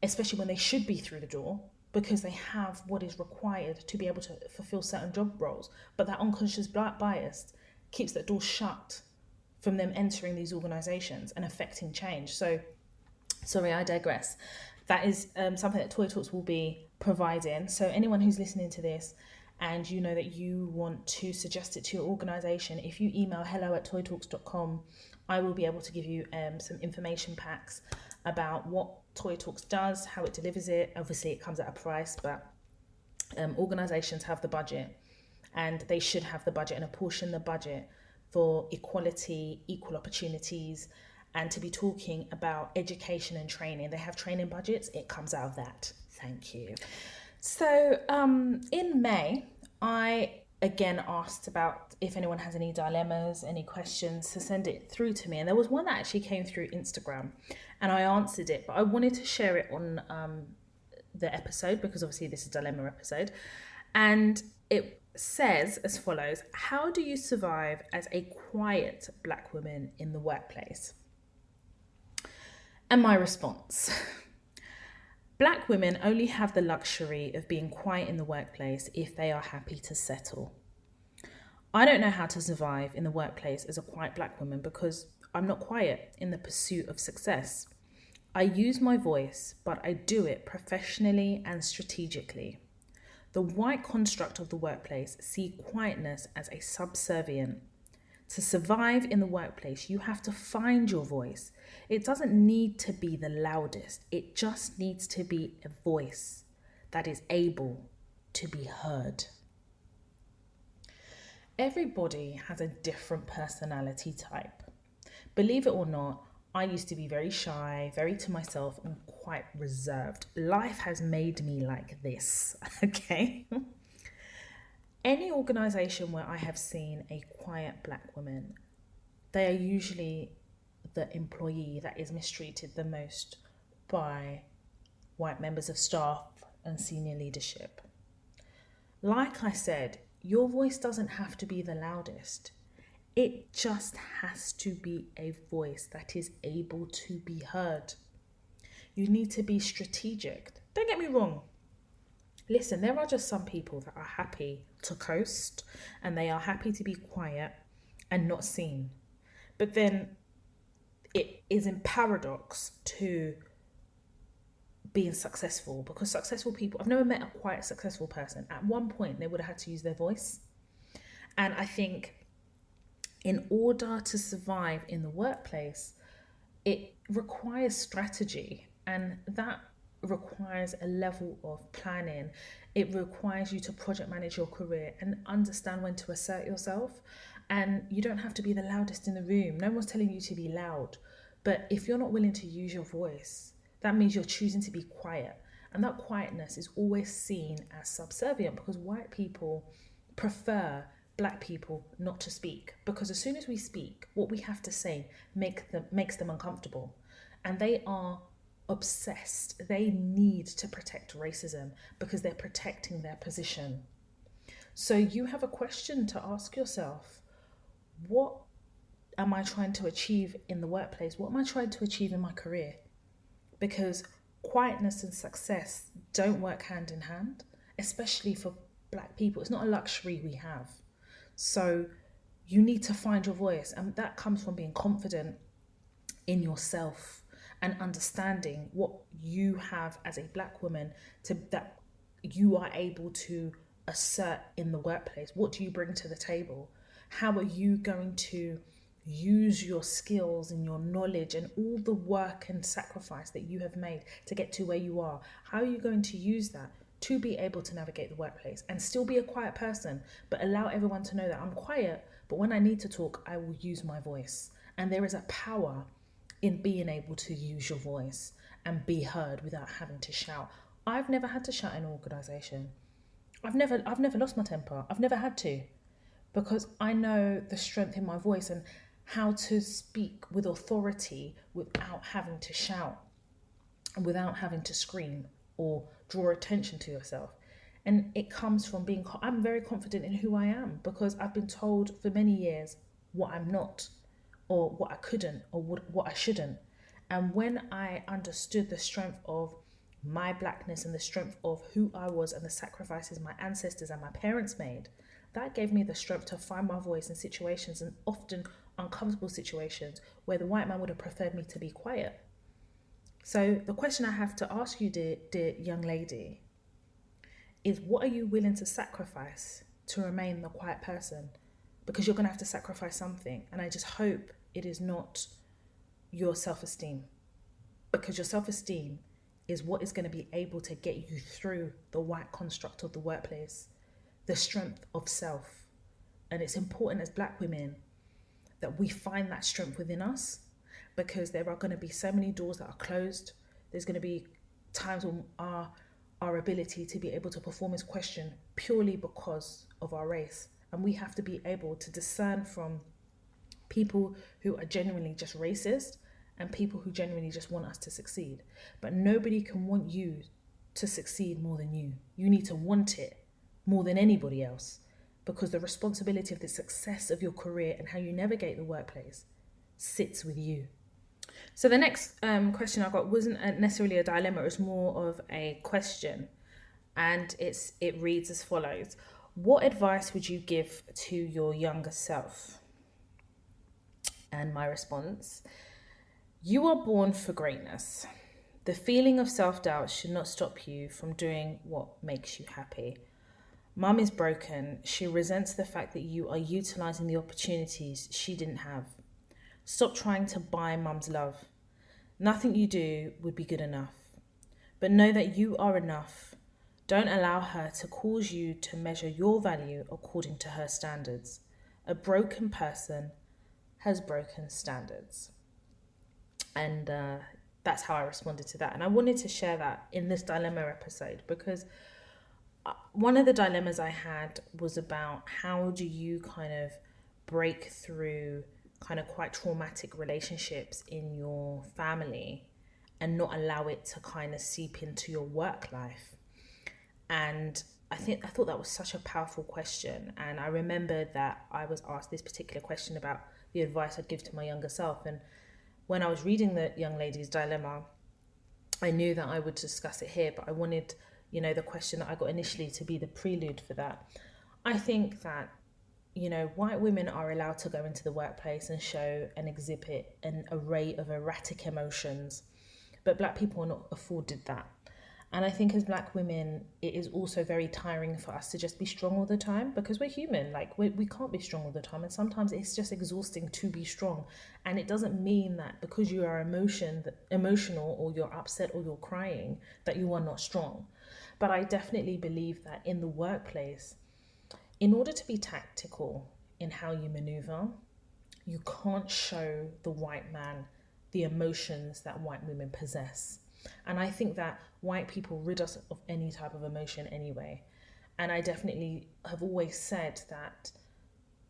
especially when they should be through the door, because they have what is required to be able to fulfill certain job roles. But that unconscious bias keeps that door shut from them entering these organisations and affecting change. So, sorry, I digress. That is something that Toy Talks will be providing. So anyone who's listening to this and you know that you want to suggest it to your organisation, if you email hello@toytalks.com, I will be able to give you some information packs about what Toy Talks does, how it delivers it. Obviously, it comes at a price, but organisations have the budget, and they should have the budget and apportion the budget for equality, equal opportunities, and to be talking about education and training. They have training budgets. It comes out of that. Thank you. So in May, I again asked about if anyone has any dilemmas, any questions, to send it through to me. And there was one that actually came through Instagram and I answered it, but I wanted to share it on the episode because obviously this is a dilemma episode. And it says as follows: how do you survive as a quiet Black woman in the workplace? And my response: Black women only have the luxury of being quiet in the workplace if they are happy to settle. I don't know how to survive in the workplace as a quiet black woman because I'm not quiet in the pursuit of success. I use my voice, but I do it professionally and strategically. The white construct of the workplace see quietness as a subservient. To survive in the workplace, you have to find your voice. It doesn't need to be the loudest. It just needs to be a voice that is able to be heard. Everybody has a different personality type. Believe it or not, I used to be very shy, very to myself, and quite reserved. Life has made me like this, okay? Any organisation where I have seen a quiet black woman, they are usually the employee that is mistreated the most by white members of staff and senior leadership. Like I said, your voice doesn't have to be the loudest. It just has to be a voice that is able to be heard. You need to be strategic. Don't get me wrong. Listen, there are just some people that are happy to coast and they are happy to be quiet and not seen. But then it is in paradox to being successful, because successful people, I've never met a quiet successful person. At one point, they would have had to use their voice. And I think in order to survive in the workplace, it requires strategy, and that requires a level of planning. It requires you to project manage your career and understand when to assert yourself. And you don't have to be the loudest in the room. No one's telling you to be loud. But if you're not willing to use your voice, that means you're choosing to be quiet. And that quietness is always seen as subservient, because white people prefer black people not to speak, because as soon as we speak, what we have to say makes them uncomfortable, and they are obsessed. They need to protect racism because they're protecting their position. So you have a question to ask yourself: what am I trying to achieve in the workplace? What am I trying to achieve in my career? Because quietness and success don't work hand in hand, especially for black people. It's not a luxury we have. So you need to find your voice, and that comes from being confident in yourself and understanding what you have as a black woman that you are able to assert in the workplace. What do you bring to the table? How are you going to use your skills and your knowledge and all the work and sacrifice that you have made to get to where you are? How are you going to use that to be able to navigate the workplace and still be a quiet person, but allow everyone to know that I'm quiet, but when I need to talk, I will use my voice. And there is a power in being able to use your voice and be heard without having to shout. I've never had to shout in an organisation. I've never lost my temper. I've never had to, because I know the strength in my voice and how to speak with authority without having to shout and without having to scream or draw attention to yourself. And it comes from I'm very confident in who I am, because I've been told for many years what I'm not, or what I couldn't, or what I shouldn't. And when I understood the strength of my blackness and the strength of who I was and the sacrifices my ancestors and my parents made, that gave me the strength to find my voice in situations, and often uncomfortable situations, where the white man would have preferred me to be quiet. So the question I have to ask you, dear young lady, is what are you willing to sacrifice to remain the quiet person? Because you're going to have to sacrifice something. And I just hope it is not your self-esteem, because your self-esteem is what is going to be able to get you through the white construct of the workplace, the strength of self. And it's important as black women that we find that strength within us, because there are going to be so many doors that are closed. There's going to be times when our ability to be able to perform is questioned purely because of our race. And we have to be able to discern from people who are genuinely just racist and people who genuinely just want us to succeed. But nobody can want you to succeed more than you. You need to want it more than anybody else, because the responsibility of the success of your career and how you navigate the workplace sits with you. So the next question I got wasn't necessarily a dilemma, it was more of a question. And it reads as follows. What advice would you give to your younger self? And my response, you are born for greatness. The feeling of self-doubt should not stop you from doing what makes you happy. Mum is broken. She resents the fact that you are utilizing the opportunities she didn't have. Stop trying to buy mum's love. Nothing you do would be good enough. But know that you are enough. Don't allow her to cause you to measure your value according to her standards. A broken person has broken standards. And that's how I responded to that. And I wanted to share that in this dilemma episode because one of the dilemmas I had was about how do you kind of break through kind of quite traumatic relationships in your family and not allow it to kind of seep into your work life. And I thought that was such a powerful question. And I remember that I was asked this particular question about the advice I'd give to my younger self. And when I was reading the young lady's dilemma, I knew that I would discuss it here, but I wanted, the question that I got initially to be the prelude for that. I think that, white women are allowed to go into the workplace and show and exhibit an array of erratic emotions, but black people are not afforded that. And I think as black women, it is also very tiring for us to just be strong all the time because we're human. Like we can't be strong all the time. And sometimes it's just exhausting to be strong. And it doesn't mean that because you are emotional or you're upset or you're crying that you are not strong. But I definitely believe that in the workplace, in order to be tactical in how you maneuver, you can't show the white man the emotions that white women possess. And I think that white people rid us of any type of emotion anyway. And I definitely have always said that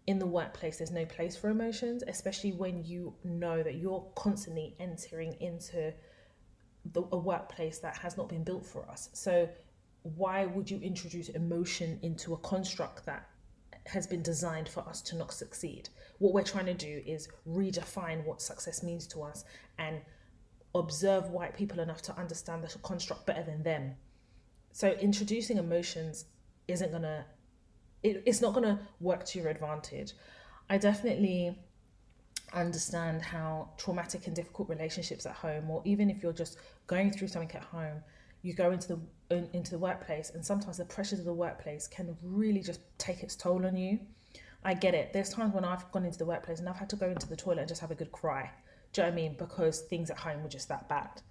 in the workplace, there's no place for emotions, especially when you know that you're constantly entering into a workplace that has not been built for us. So why would you introduce emotion into a construct that has been designed for us to not succeed? What we're trying to do is redefine what success means to us and observe white people enough to understand the construct better than them. So introducing emotions it's not gonna work to your advantage. I definitely understand how traumatic and difficult relationships at home, or even if you're just going through something at home, you go into the workplace, and sometimes the pressures of the workplace can really just take its toll on you. I get it. There's times when I've gone into the workplace and I've had to go into the toilet and just have a good cry. Do you know what I mean? Because things at home were just that bad.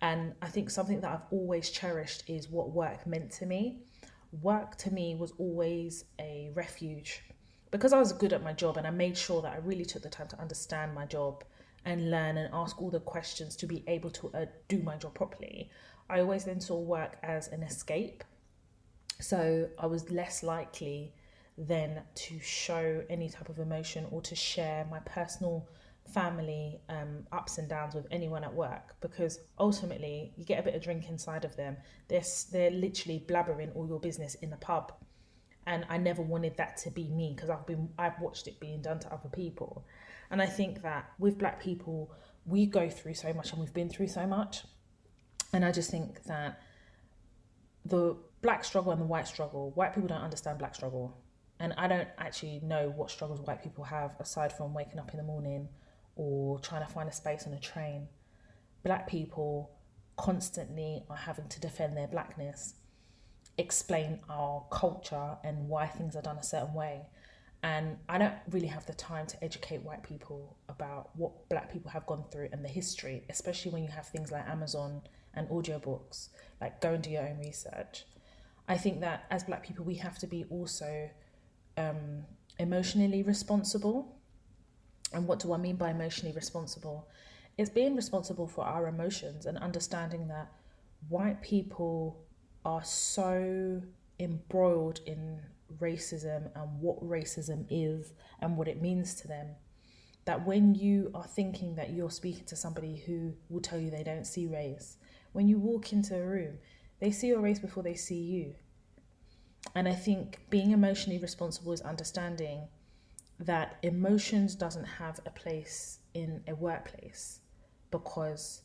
And I think something that I've always cherished is what work meant to me. Work to me was always a refuge because I was good at my job and I made sure that I really took the time to understand my job and learn and ask all the questions to be able to do my job properly. I always then saw work as an escape. So I was less likely then to show any type of emotion or to share my personal family ups and downs with anyone at work, because ultimately you get a bit of drink inside of them. They're literally blabbering all your business in the pub, and I never wanted that to be me because I've watched it being done to other people. And I think that with black people, we go through so much and we've been through so much, and I just think that the black struggle and the white struggle, white people don't understand black struggle, and I don't actually know what struggles white people have aside from waking up in the morning or trying to find a space on a train. Black people constantly are having to defend their blackness, explain our culture and why things are done a certain way. And I don't really have the time to educate white people about what black people have gone through and the history, especially when you have things like Amazon and audiobooks. Like, go and do your own research. I think that as black people, we have to be also emotionally responsible. And what do I mean by emotionally responsible? It's being responsible for our emotions and understanding that white people are so embroiled in racism and what racism is and what it means to them, that when you are thinking that you're speaking to somebody who will tell you they don't see race, when you walk into a room, they see your race before they see you. And I think being emotionally responsible is understanding that emotions doesn't have a place in a workplace. because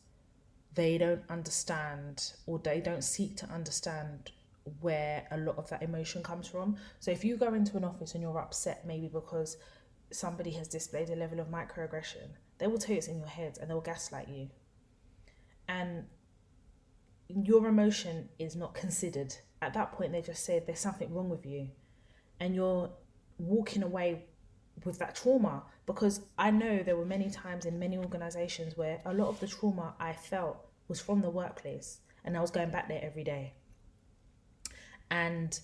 they don't understand, or they don't seek to understand where a lot of that emotion comes from. So if you go into an office and you're upset maybe because somebody has displayed a level of microaggression, they will tell you it's in your head and they'll gaslight you. And your emotion is not considered. At that point, they just say there's something wrong with you. And you're walking away with that trauma, because I know there were many times in many organizations where a lot of the trauma I felt was from the workplace, and I was going back there every day. And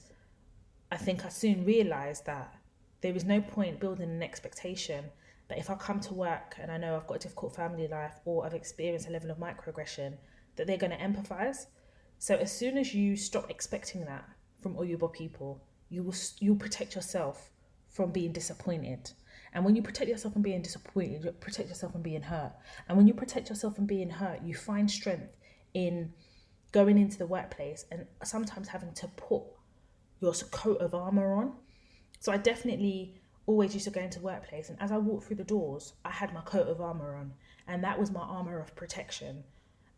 I think I soon realized that there is no point building an expectation that if I come to work and I know I've got a difficult family life or I've experienced a level of microaggression, that they're going to empathize. So as soon as you stop expecting that from Oyubo people, you'll protect yourself from being disappointed. And when you protect yourself from being disappointed, you protect yourself from being hurt. And when you protect yourself from being hurt, you find strength in going into the workplace and sometimes having to put your coat of armor on. So I definitely always used to go into workplace, and as I walked through the doors, I had my coat of armor on, and that was my armor of protection.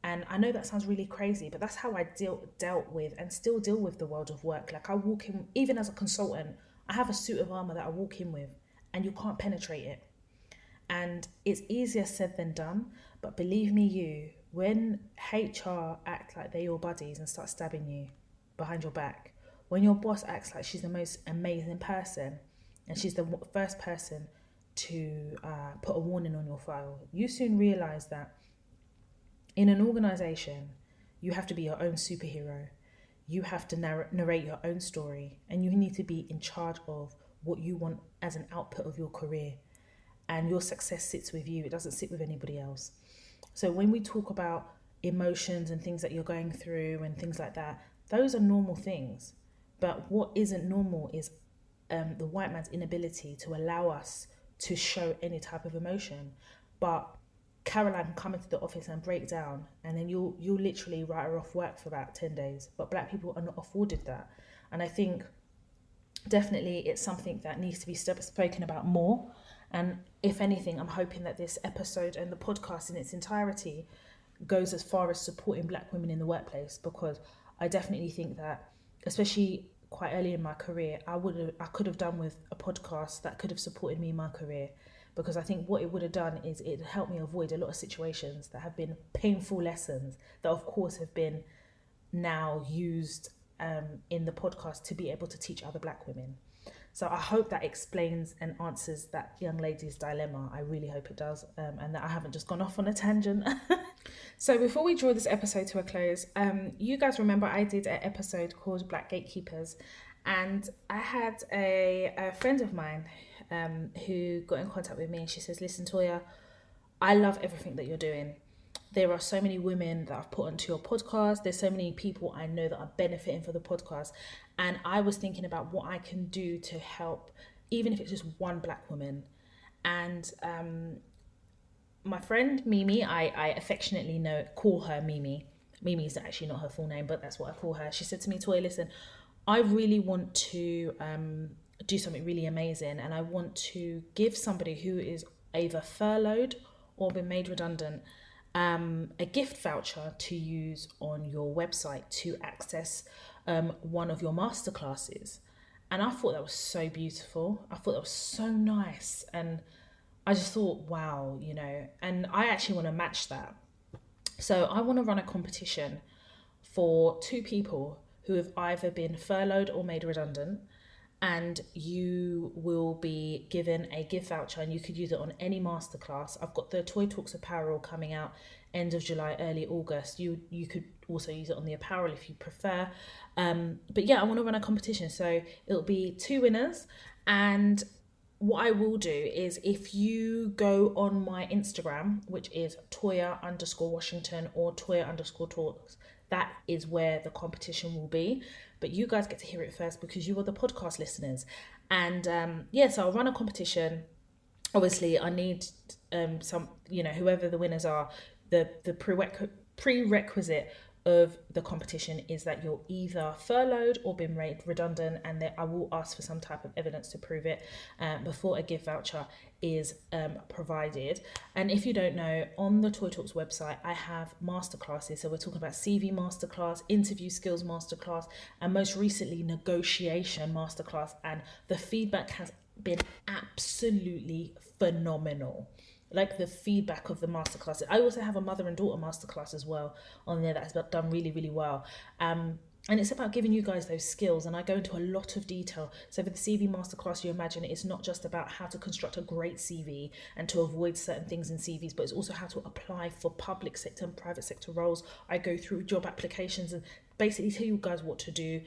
And I know that sounds really crazy, but that's how I dealt with and still deal with the world of work. Like I walk in, even as a consultant, I have a suit of armor that I walk in with, and you can't penetrate it. And it's easier said than done, but believe me, when HR act like they're your buddies and start stabbing you behind your back, when your boss acts like she's the most amazing person and she's the first person to put a warning on your file, you soon realize that in an organization, you have to be your own superhero. You have to narrate your own story, and you need to be in charge of what you want as an output of your career. And your success sits with you. It doesn't sit with anybody else. So when we talk about emotions and things that you're going through and things like that, those are normal things. But what isn't normal is the white man's inability to allow us to show any type of emotion. But Caroline can come into the office and break down, and then you'll literally write her off work for about 10 days. But black people are not afforded that. And I think definitely it's something that needs to be spoken about more. And if anything, I'm hoping that this episode and the podcast in its entirety goes as far as supporting black women in the workplace, because I definitely think that, especially quite early in my career, I could have done with a podcast that could have supported me in my career, because I think what it would have done is it helped me avoid a lot of situations that have been painful lessons that of course have been now used in the podcast to be able to teach other black women. So I hope that explains and answers that young lady's dilemma. I really hope it does, and that I haven't just gone off on a tangent. So before we draw this episode to a close, you guys remember I did an episode called Black Gatekeepers, and I had a friend of mine who got in contact with me, and she says, listen, Toya, I love everything that you're doing. There are so many women that I've put onto your podcast. There's so many people I know that are benefiting from the podcast. And I was thinking about what I can do to help, even if it's just one black woman. And my friend Mimi, I affectionately call her Mimi. Mimi is actually not her full name, but that's what I call her. She said to me, Toy, listen, I really want to do something really amazing. And I want to give somebody who is either furloughed or been made redundant a gift voucher to use on your website to access one of your masterclasses. And I thought that was so beautiful. I thought that was so nice. And I just thought, wow, and I actually want to match that. So I want to run a competition for 2 people who have either been furloughed or made redundant. And you will be given a gift voucher, and you could use it on any masterclass. I've got the Toy Talks apparel coming out end of July, early August. You could also use it on the apparel if you prefer. But yeah, I want to run a competition. So it'll be 2 winners. And what I will do is, if you go on my Instagram, which is Toya_Washington or Toya_Talks, that is where the competition will be. But you guys get to hear it first because you are the podcast listeners. And so I'll run a competition. Obviously, I need some, whoever the winners are, the prerequisite of the competition is that you're either furloughed or been made redundant, and I will ask for some type of evidence to prove it before a gift voucher is provided. And if you don't know, on the Toy Talks website, I have masterclasses. So we're talking about CV masterclass, interview skills masterclass, and most recently negotiation masterclass. And the feedback has been absolutely phenomenal. Like the feedback of the masterclasses. I also have a mother and daughter masterclass as well on there that's done really, really well. And it's about giving you guys those skills, and I go into a lot of detail. So for the CV masterclass, you imagine it's not just about how to construct a great CV and to avoid certain things in CVs, but it's also how to apply for public sector and private sector roles. I go through job applications and basically tell you guys what to do.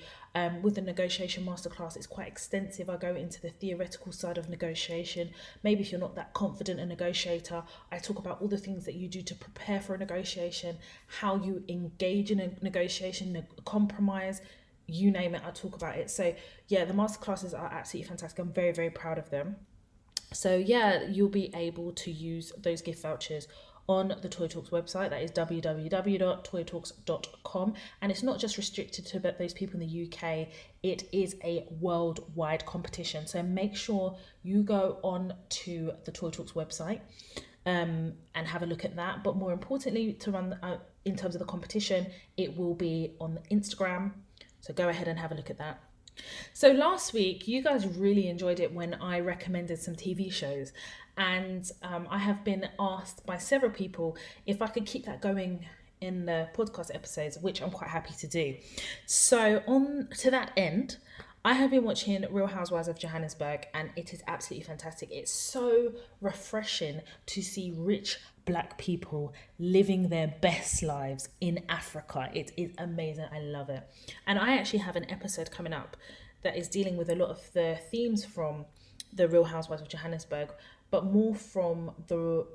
With the negotiation masterclass, it's quite extensive. I go into the theoretical side of negotiation. Maybe if you're not that confident a negotiator, I talk about all the things that you do to prepare for a negotiation, how you engage in a negotiation, compromise, you name it, I talk about it. So yeah, the masterclasses are absolutely fantastic. I'm very, very proud of them. So yeah, you'll be able to use those gift vouchers on the Toy Talks website. That is www.toytalks.com, and it's not just restricted to those people in the UK. It is a worldwide competition, so make sure you go on to the Toy Talks website and have a look at that. But more importantly, to run in terms of the competition, it will be on Instagram, so go ahead and have a look at that. So last week, you guys really enjoyed it when I recommended some TV shows, and I have been asked by several people if I could keep that going in the podcast episodes, which I'm quite happy to do. So on to that end, I have been watching Real Housewives of Johannesburg, and it is absolutely fantastic. It's so refreshing to see rich Black people living their best lives in Africa. It is amazing. I love it. And I actually have an episode coming up that is dealing with a lot of the themes from the Real Housewives of Johannesburg, but more from the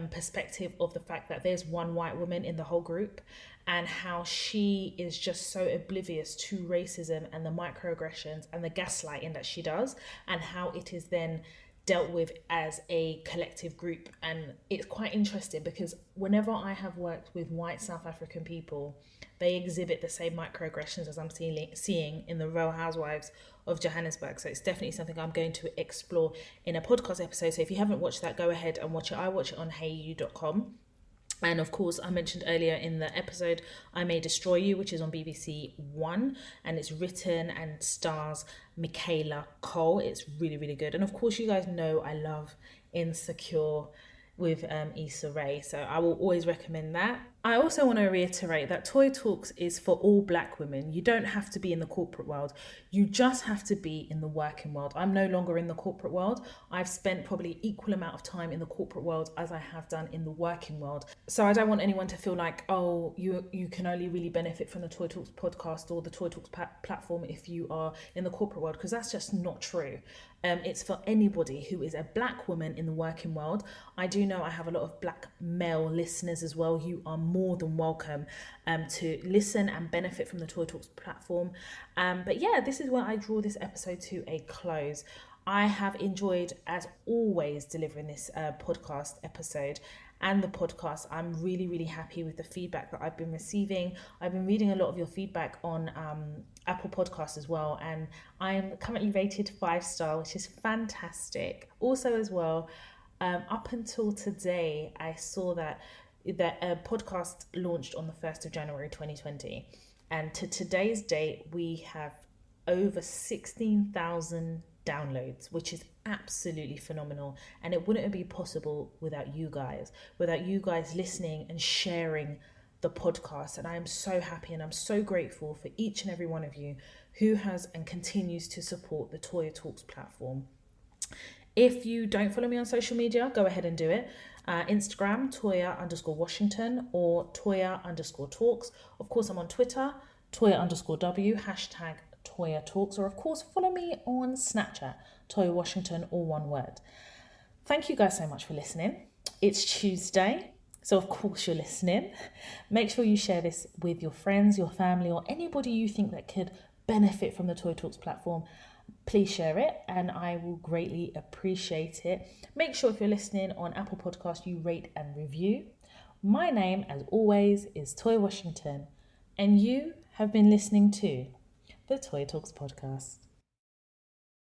perspective of the fact that there's one white woman in the whole group, and how she is just so oblivious to racism and the microaggressions and the gaslighting that she does, and how it is then dealt with as a collective group. And it's quite interesting because whenever I have worked with white South African people, they exhibit the same microaggressions as I'm seeing in the Real Housewives of Johannesburg. So it's definitely something I'm going to explore in a podcast episode. So if you haven't watched that, go ahead and watch it. I watch it on heyu.com. And of course, I mentioned earlier in the episode, I May Destroy You, which is on BBC One, and it's written and stars Michaela Cole. It's really, really good. And of course, you guys know I love Insecure with Issa Rae, so I will always recommend that. I also want to reiterate that Toy Talks is for all Black women. You don't have to be in the corporate world. You just have to be in the working world. I'm no longer in the corporate world. I've spent probably equal amount of time in the corporate world as I have done in the working world. So I don't want anyone to feel like, oh, you can only really benefit from the Toy Talks podcast or the Toy Talks platform if you are in the corporate world, because that's just not true. It's for anybody who is a Black woman in the working world. I do know I have a lot of Black male listeners as well. You are more than welcome to listen and benefit from the Toy Talks platform. But yeah, this is where I draw this episode to a close. I have enjoyed, as always, delivering this podcast episode and the podcast. I'm really, really happy with the feedback that I've been receiving. I've been reading a lot of your feedback on Apple Podcasts as well, and I'm currently rated 5-star, which is fantastic. Also as well, up until today, I saw that a podcast launched on the 1st of January 2020, and to today's date we have over 16,000 downloads, which is absolutely phenomenal. And it wouldn't be possible without you guys listening and sharing the podcast. And I am so happy and I'm so grateful for each and every one of you who has and continues to support the Toya Talks platform. If you don't follow me on social media, go ahead and do it. Instagram, Toya_Washington or Toya_Talks. Of course, I'm on Twitter, Toya_W, #Toya Talks, or of course follow me on Snapchat, Toya Washington, all one word. Thank you guys so much for listening. It's Tuesday, so of course you're listening. Make sure you share this with your friends, your family, or anybody you think that could benefit from the Toy Talks platform. Please share it and I will greatly appreciate it. Make sure if you're listening on Apple Podcasts, you rate and review. My name, as always, is Toy Washington. And you have been listening to the Toy Talks podcast.